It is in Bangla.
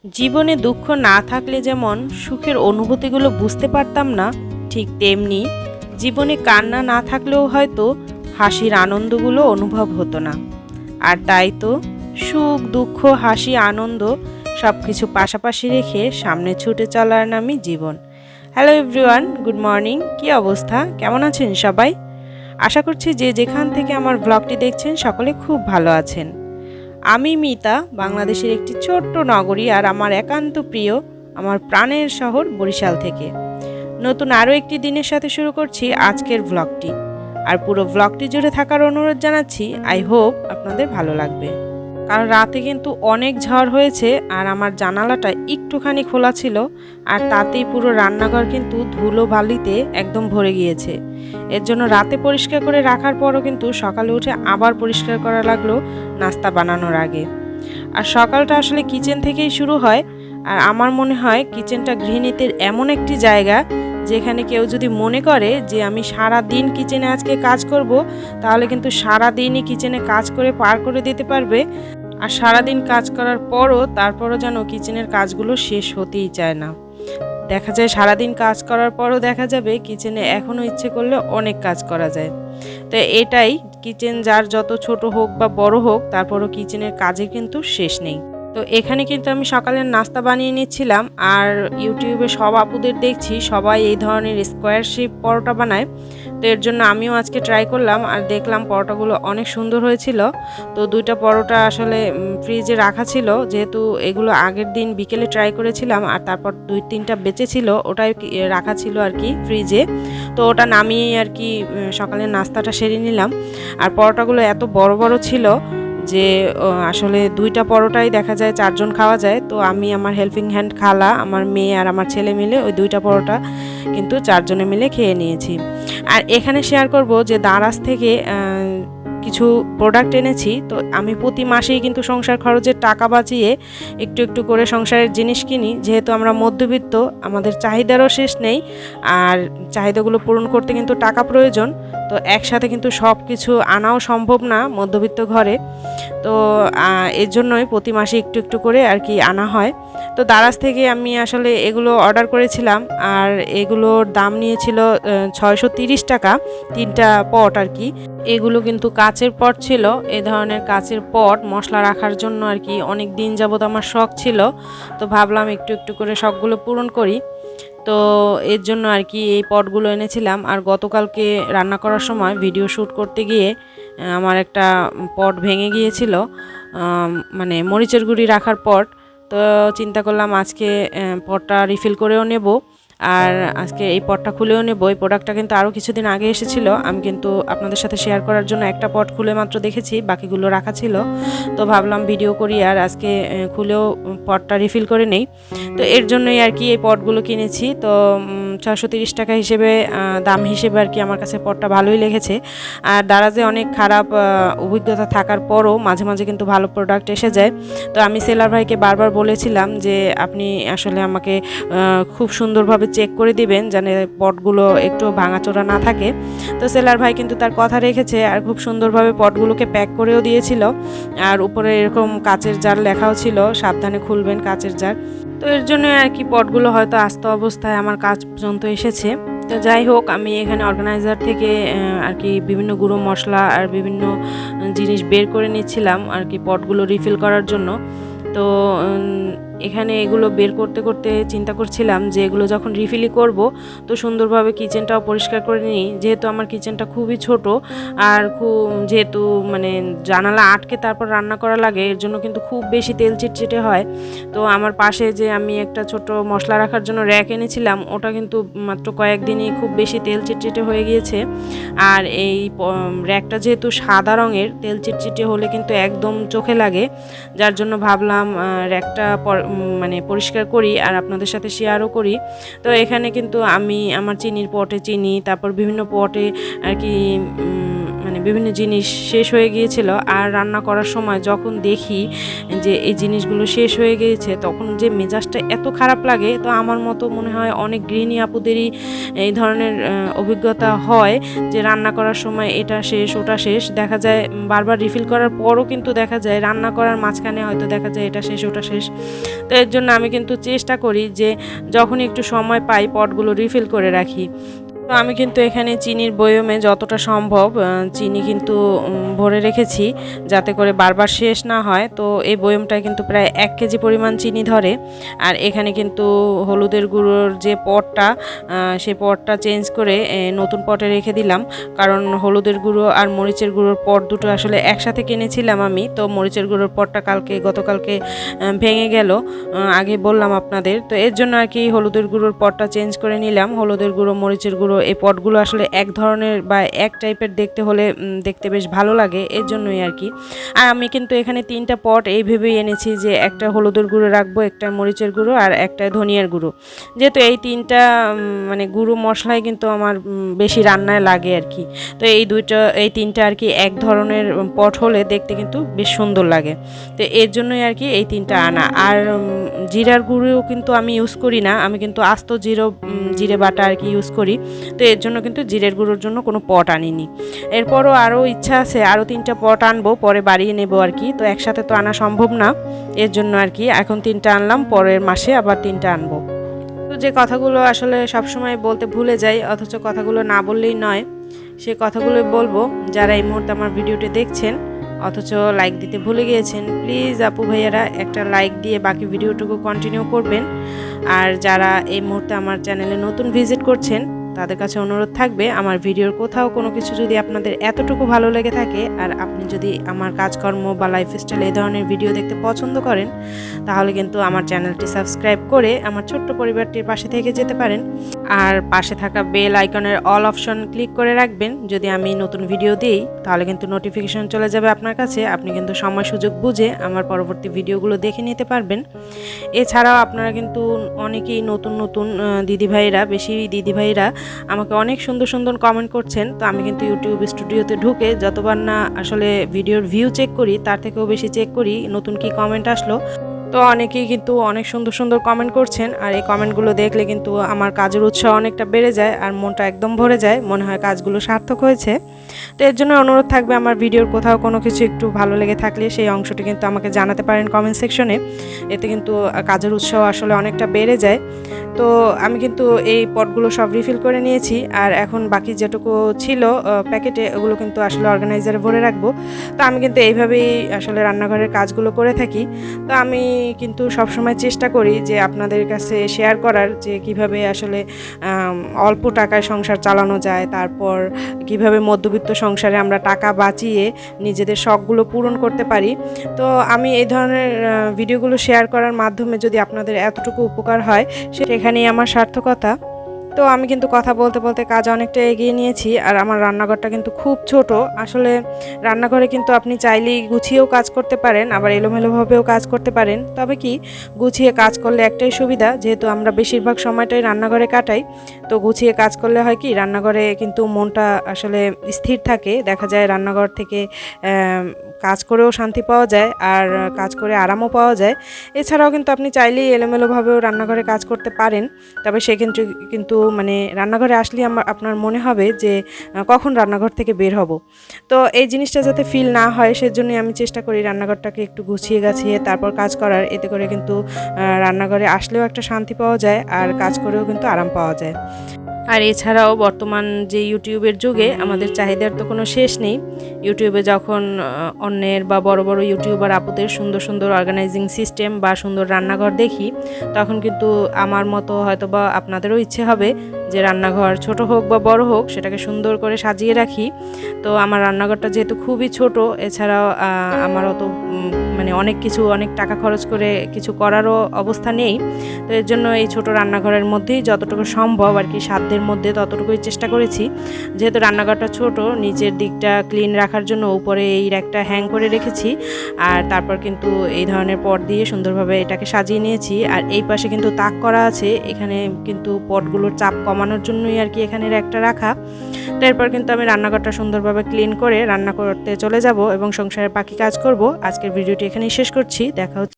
জীবনে দুঃখ না থাকলে যেমন সুখের অনুভূতিগুলো বুঝতে পারতাম না, ঠিক তেমনি জীবনে কান্না না থাকলেও হয়তো হাসির আনন্দগুলো অনুভব হতো না। আর তাই তো সুখ দুঃখ হাসি আনন্দ সব কিছু পাশাপাশি রেখে সামনে ছুটে চলার নামই জীবন। Hello everyone, good morning. কী অবস্থা, কেমন আছেন সবাই? আশা করছি যে যেখান থেকে আমার ব্লগটি দেখছেন সকলে খুব ভালো আছেন। আমি মিতা, বাংলাদেশের একটি ছোট্ট নগরী আর আমার একান্ত প্রিয় আমার প্রাণের শহর বরিশাল থেকে নতুন আরও একটি দিনের সাথে শুরু করছি আজকের ব্লগটি। আর পুরো ব্লগটি জুড়ে থাকার অনুরোধ জানাচ্ছি। আই হোপ আপনাদের ভালো লাগবে। কারণ রাতে কিন্তু অনেক ঝড় হয়েছে আর আমার জানালাটা একটুখানি খোলা ছিল, আর তাতেই পুরো রান্নাঘর কিন্তু ধুলো বালিতে একদম ভরে গিয়েছে। এর জন্য রাতে পরিষ্কার করে রাখার পরও কিন্তু সকালে উঠে আবার পরিষ্কার করা লাগলো নাস্তা বানানোর আগে। আর সকালটা আসলে কিচেন থেকেই শুরু হয়। আর আমার মনে হয় কিচেনটা গৃহিণীদের এমন একটি জায়গা যেখানে কেউ যদি মনে করে যে আমি সারা দিন কিচেনে আজকে কাজ করব, তাহলে কিন্তু সারা দিনই কিচেনে কাজ করে পার করে দিতে পারবে। আর সারাদিন কাজ করার তারপরও যেন কিচেনের কাজগুলো শেষ হতেই চায় না। দেখা যায় সারাদিন কাজ করার পরও দেখা যাবে কিচেনে এখনও ইচ্ছে করলে অনেক কাজ করা যায়। তো এটাই, কিচেন যার যত ছোট হোক বা বড় হোক, তারপরও কিচেনের কাজে কিন্তু শেষ নেই। তো এখানে কিন্তু আমি সকালের নাস্তা বানিয়ে নিচ্ছিলাম। আর ইউটিউবে সব আপুদের দেখছি সবাই এই ধরনের স্কোয়ার শেপ পরোটা বানায়। তো এর জন্য আমিও আজকে ট্রাই করলাম আর দেখলাম পরোটাগুলো অনেক সুন্দর হয়েছিল। তো দুইটা পরোটা আসলে ফ্রিজে রাখা ছিল, যেহেতু এগুলো আগের দিন বিকেলে ট্রাই করেছিলাম আর তারপর 2-3টা বেঁচে ছিল, ওটাই রাখা ছিল আর কি ফ্রিজে। তো ওটা নামিয়ে আর কি সকালের নাস্তাটা সেরে নিলাম। আর পরোটাগুলো এত বড় বড় ছিল যে আসলে দুইটা পরোটাই দেখা যায় 4জন খাওয়া যায়। তো আমি, আমার হেল্পিং হ্যান্ড খালা, আমার মেয়ে আর আমার ছেলে মিলে ওই দুইটা পরোটা কিন্তু 4জনে মিলে খেয়ে নিয়েছি। আর এখানে শেয়ার করব যে দারাজ থেকে কিছু প্রোডাক্ট এনেছি। তো আমি প্রতি মাসেই কিন্তু সংসার খরচের টাকা বাঁচিয়ে একটু একটু করে সংসারের জিনিস কিনি, যেহেতু আমরা মধ্যবিত্ত, আমাদের চাহিদারও শেষ নেই। আর চাহিদাগুলো পূরণ করতে কিন্তু টাকা প্রয়োজন। তো একসাথে কিন্তু সব কিছু আনাও সম্ভব না মধ্যবিত্ত ঘরে। তো এর জন্যই প্রতি মাসে একটু একটু করে আর কি আনা হয়। তো দারাজ থেকে আমি আসলে এগুলো অর্ডার করেছিলাম। আর এগুলোর দাম নিয়েছিল 630 টাকা, 3টা পট আর কি। এগুলো কিন্তু কাচের পট ছিল। এ ধরনের কাচের পট মশলা রাখার জন্য আর কি অনেক দিন যাবত আমার শখ ছিল। তো ভাবলাম একটু একটু করে শখগুলো পূরণ করি। তো এর জন্য আর কি এই পটগুলো এনেছিলাম। আর গতকালকে রান্না করার সময় ভিডিও শ্যুট করতে গিয়ে আমার একটা পট ভেঙে গিয়েছিল, মানে মরিচের গুঁড়ি রাখার পট। তো চিন্তা করলাম আজকে পটটা রিফিল করেও নেব, আর আজকে এই পটটা খুলেও নেব। এই প্রোডাক্টটা কিন্তু আরও কিছুদিন আগে এসেছিল, আমি কিন্তু আপনাদের সাথে শেয়ার করার জন্য একটা পট খুলে মাত্র দেখেছি, বাকিগুলো রাখা ছিল। তো ভাবলাম ভিডিও করি আর আজকে খুলেও পটটা রিফিল করে নেই। তো এর জন্যই আর কি এই পটগুলো কিনেছি। তো 630 টাকা হিসেবে, দাম হিসেবে আর কি আমার কাছে পটটা ভালোই লেগেছে। আর দারাজে অনেক খারাপ অভিজ্ঞতা থাকার পরও মাঝে মাঝে কিন্তু ভালো প্রোডাক্ট এসে যায়। তো আমি সেলার ভাইকে বারবার বলেছিলাম যে আপনি আসলে আমাকে খুব সুন্দরভাবে চেক করে দিবেন যেন পটগুলো একটু ভাঙাচোরা না থাকে। তো সেলার ভাই কিন্তু তার কথা রেখেছে আর খুব সুন্দরভাবে পটগুলোকে প্যাক করেও দিয়েছিল। আর উপরে এরকম কাচের জার লেখাও ছিল, সাবধানে খুলবেন কাচের জার। তো এর জন্য আর কি পটগুলো হয়তো আস্ত অবস্থায় আমার কাছ পর্যন্ত এসেছে। তো যাই হোক, আমি এখানে অর্গানাইজার থেকে আর কি বিভিন্ন গুঁড়ো মশলা আর বিভিন্ন জিনিস বের করে নিচ্ছিলাম আর কি পটগুলো রিফিল করার জন্য। তো এখানে এগুলো বের করতে করতে চিন্তা করছিলাম যে এগুলো যখন রিফিলই করব তো সুন্দরভাবে কিচেনটাও পরিষ্কার করে নিই, যেহেতু আমার কিচেনটা খুবই ছোট। আর যেহেতু মানে জানালা আটকে তারপর রান্না করা লাগে, এর জন্য কিন্তু খুব বেশি তেল চিটচিটে হয়। তো আমার পাশে যে আমি একটা ছোট মশলা রাখার জন্য র্যাক এনেছিলাম, ওটা কিন্তু মাত্র কয়েকদিনই খুব বেশি তেল চিটচিটে হয়ে গিয়েছে। আর এই র্যাকটা যেহেতু সাদা রঙের, তেল চিটচিটে হলে কিন্তু একদম চোখে লাগে। যার জন্য ভাবলাম র্যাকটা মানে পরিষ্কার করি আর আপনাদের সাথে শেয়ারও করি। তো এখানে কিন্তু আমি আমার চিনির পটে চিনি, তারপর বিভিন্ন পটে আর কি মানে বিভিন্ন জিনিস শেষ হয়ে গিয়েছিল। আর রান্না করার সময় যখন দেখি যে এই জিনিসগুলো শেষ হয়ে গিয়েছে তখন যে মেজাজটা এত খারাপ লাগে। তো আমার মতো মনে হয় অনেক গৃহিণী আপুদেরই এই ধরনের অভিজ্ঞতা হয় যে রান্না করার সময় এটা শেষ ওটা শেষ, দেখা যায় বারবার রিফিল করার পরও কিন্তু দেখা যায় রান্না করার মাঝখানে হয়তো দেখা যায় এটা শেষ ওটা শেষ। তো এর জন্য আমি কিন্তু চেষ্টা করি যে যখনই একটু সময় পাই পটগুলো রিফিল করে রাখি। তো আমি কিন্তু এখানে চিনির বয়মে যতটা সম্ভব চিনি কিন্তু ভরে রেখেছি যাতে করে বারবার শেষ না হয়। তো এই বয়মটায় কিন্তু প্রায় 1 কেজি পরিমাণ চিনি ধরে। আর এখানে কিন্তু হলুদের গুঁড়োর যে পটটা সেই পটটা চেঞ্জ করে নতুন পটে রেখে দিলাম, কারণ হলুদের গুঁড়ো আর মরিচের গুঁড়োর পট দুটো আসলে একসাথে কিনেছিলাম আমি। তো মরিচের গুঁড়োর পটটা গতকালকে ভেঙে গেল, আগে বললাম আপনাদের। তো এর জন্য আর কি হলুদের গুঁড়োর পটটা চেঞ্জ করে নিলাম। হলুদের গুঁড়ো মরিচের গুঁড়ো এই পটগুলো আসলে এক ধরনের বা এক টাইপের দেখতে হলে দেখতে বেশ ভালো লাগে, এর জন্যই আর কি। আর আমি কিন্তু এখানে 3টা পট এই ভেবেই এনেছি যে একটা হলুদের গুঁড়ো রাখবো, একটা মরিচের গুঁড়ো আর একটা ধনিয়ার গুঁড়ো, যেহেতু এই 3টা মানে গুঁড়ো মশলাই কিন্তু আমার বেশি রান্নায় লাগে আর কি। তো এই 3টা আর কি এক ধরনের পট হলে দেখতে কিন্তু বেশ সুন্দর লাগে। তো এর জন্যই আর কি এই 3টা আনা। আর জিরার গুঁড়োও কিন্তু আমি ইউজ করি না, আমি কিন্তু আস্ত জিরে বাটা আর কি ইউজ করি। তো এর জন্য কিন্তু জিরের গুঁড়োর জন্য কোনো পট আনিনি। এরপরও আরও ইচ্ছা আছে আরও 3টা পট আনবো, পরে বাড়িয়ে নেব আর কি। তো একসাথে তো আনা সম্ভব না, এর জন্য আর কি এখন 3টা আনলাম, পরের মাসে আবার 3টা আনবো। তো যে কথাগুলো আসলে সবসময় বলতে ভুলে যাই, অথচ কথাগুলো না বললেই নয়, সে কথাগুলোই বলবো। যারা এই মুহূর্তে আমার ভিডিওটি দেখছেন অথচ লাইক দিতে ভুলে গিয়েছেন, প্লিজ আপু ভাইয়ারা একটা লাইক দিয়ে বাকি ভিডিওটুকু কন্টিনিউ করবেন। আর যারা এই মুহূর্তে আমার চ্যানেলে নতুন ভিজিট করছেন তাদের কাছে অনুরোধ থাকবে, আমার ভিডিওর কোথাও কোনো কিছু যদি আপনাদের এতটুকু ভালো লেগে থাকে আর আপনি যদি আমার কাজকর্ম বা লাইফস্টাইল এই ধরনের ভিডিও দেখতে পছন্দ করেন, তাহলে কিন্তু আমার চ্যানেলটি সাবস্ক্রাইব করে আমার ছোট্ট পরিবারটির পাশে থেকে যেতে পারেন। আর পাশে থাকা বেল আইকনের অল অপশন ক্লিক করে রাখবেন। যদি আমি নতুন ভিডিও দিই তাহলে কিন্তু নোটিফিকেশন চলে যাবে আপনার কাছে, আপনি কিন্তু সময় সুযোগ বুঝে আমার পরবর্তী ভিডিওগুলো দেখে নিতে পারবেন। এছাড়াও আপনারা কিন্তু অনেকেই নতুন নতুন দিদিভাইরা, বেশি দিদিভাইরা আমাকে অনেক সুন্দর সুন্দর কমেন্ট করছেন। তো আমি কিন্তু ইউটিউব স্টুডিওতে ঢুকে যতবার না আসলে ভিডিওর ভিউ চেক করি তার থেকেও বেশি চেক করি নতুন কি কমেন্ট আসলো। তো অনেকেই কিন্তু অনেক সুন্দর সুন্দর কমেন্ট করছেন, আর এই কমেন্টগুলো দেখলে কিন্তু আমার কাজের উৎসাহ অনেকটা বেড়ে যায় আর মনটা একদম ভরে যায়, মনে হয় কাজগুলো সার্থক হয়েছে। তো এর জন্য অনুরোধ থাকবে আমার ভিডিওর কোথাও কোনো কিছু একটু ভালো লেগে থাকলে সেই অংশটি কিন্তু আমাকে জানাতে পারেন কমেন্ট সেকশনে, এতে কিন্তু কাজের উৎসাহ আসলে অনেকটা বেড়ে যায়। তো আমি কিন্তু এই পটগুলো সব রিফিল করে নিয়েছি, আর এখন বাকি যেটুকু ছিল প্যাকেটে ওগুলো কিন্তু আসলে অর্গানাইজারে ভরে রাখবো। তো আমি কিন্তু এইভাবেই আসলে রান্নাঘরের কাজগুলো করে থাকি। তো আমি কিন্তু সবসময় চেষ্টা করি যে আপনাদের কাছে শেয়ার করার যে কিভাবে আসলে অল্প টাকায় সংসার চালানো যায়, তারপর কিভাবে মধ্যবিত্ত সংসারে আমরা টাকা বাঁচিয়ে নিজেদের শখগুলো পূরণ করতে পারি। তো আমি এই ধরনের ভিডিওগুলো শেয়ার করার মাধ্যমে যদি আপনাদের এতটুকু উপকার হয় সেখানেই আমার সার্থকতা। তো আমি কিন্তু কথা বলতে বলতে কাজ অনেকটা এগিয়ে নিয়েছি। আর আমার রান্নাঘরটা কিন্তু খুব ছোট, আসলে রান্নাঘরে কিন্তু আপনি চাইলেই গুছিয়েও কাজ করতে পারেন, আবার এলোমেলোভাবেও কাজ করতে পারেন। তবে কি গুছিয়ে কাজ করলে একটাই সুবিধা, যেহেতু আমরা বেশিরভাগ সময়টাই রান্নাঘরে কাটাই, তো গুছিয়ে কাজ করলে হয় কি রান্নাঘরে কিন্তু মনটা আসলে স্থির থাকে, দেখা যায় রান্নাঘর থেকে কাজ করেও শান্তি পাওয়া যায় আর কাজ করে আরামও পাওয়া যায়। এছাড়াও কিন্তু আপনি চাইলেই এলোমেলোভাবেও রান্নাঘরে কাজ করতে পারেন, তবে সেক্ষেত্রে কিন্তু মানে রান্নাঘরে আসলে আপনার মনে হবে যে কখন রান্নাঘর থেকে বের হব। তো এই জিনিসটা যাতে ফিল না হয় সেজন্যই আমি চেষ্টা করি রান্নাঘরটাকে একটু গুছিয়ে গাছিয়ে তারপর কাজ করার, এতে করে কিন্তু রান্নাঘরে আসলেও একটা শান্তি পাওয়া যায় আর কাজ করেও কিন্তু আরাম পাওয়া যায়। আর এছাড়াও বর্তমান যে ইউটিউবের যুগে আমাদের চাহিদার তো কোনো শেষ নেই। ইউটিউবে যখন অন্যের বা বড় বড় ইউটিউবার আপুদের সুন্দর সুন্দর অর্গানাইজিং সিস্টেম বা সুন্দর রান্নাঘর দেখি, তখন কিন্তু আমার মতো হয়তো বা আপনাদেরও ইচ্ছে হবে যে রান্নাঘর ছোট হোক বা বড় হোক সেটাকে সুন্দর করে সাজিয়ে রাখি। তো আমার রান্নাঘরটা যেহেতু খুবই ছোট, এছাড়াও আমার অত মানে অনেক টাকা খরচ করে কিছু করারও অবস্থা নেই। তো এর জন্য এই ছোট রান্নাঘরের মধ্যেই যতটুকু সম্ভব আর কি সাধ্যের মধ্যে ততটুকুই চেষ্টা করেছি। যেহেতু রান্নাঘরটা ছোট, নিচের দিকটা ক্লিন রাখার জন্য উপরে এই র্যাকটা হ্যাং করে রেখেছি, আর তারপর কিন্তু এই ধরনের পট দিয়ে সুন্দরভাবে এটাকে সাজিয়ে নিয়েছি। আর এই পাশে কিন্তু তাক করা আছে, এখানে কিন্তু পটগুলোর চাপ কমার নামানোর জন্যই আর কি এখানে একটা রাখা। তো এরপর কিন্তু আমি রান্নাঘরটা সুন্দরভাবে ক্লিন করে রান্না করতে চলে যাব এবং সংসারের বাকি কাজ করব। আজকের ভিডিওটি এখানেই শেষ করছি। দেখা হচ্ছে